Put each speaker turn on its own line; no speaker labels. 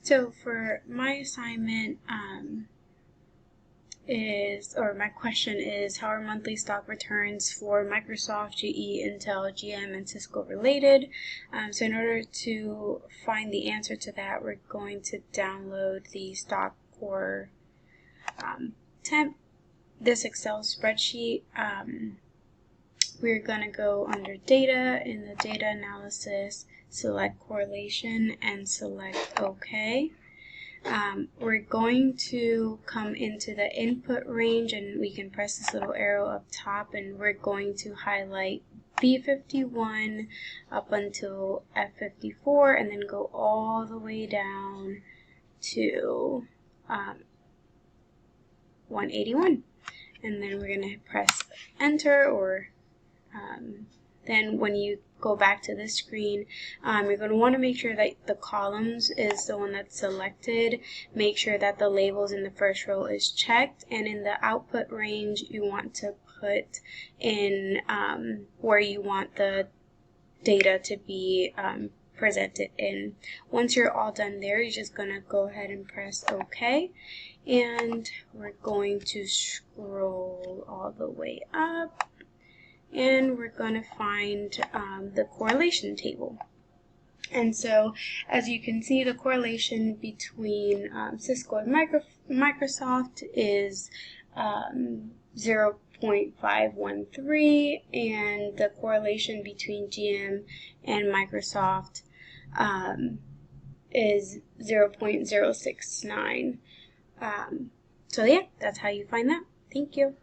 So for my assignment my question is, how are monthly stock returns for Microsoft, GE, Intel, GM, and Cisco related? So in order to find the answer to that, we're going to download the stock core temp, this Excel spreadsheet. We're going to go under data, in the data analysis, select correlation and select OK. We're going to come into the input range, and we can press this little arrow up top, and we're going to highlight B51 up until F54 and then go all the way down to 181. And then we're going to press enter, or then when you go back to this screen, you're going to want to make sure that the columns is the one that's selected. Make sure that the labels in the first row is checked, and in the output range you want to put in where you want the data to be presented in. Once you're all done there, you're just going to go ahead and press OK, and we're going to scroll all the way up, and we're going to find the correlation table. And so, as you can see, the correlation between Cisco and Microsoft is 0.513, and the correlation between GM and Microsoft is 0.069. So yeah, that's how you find that. Thank you.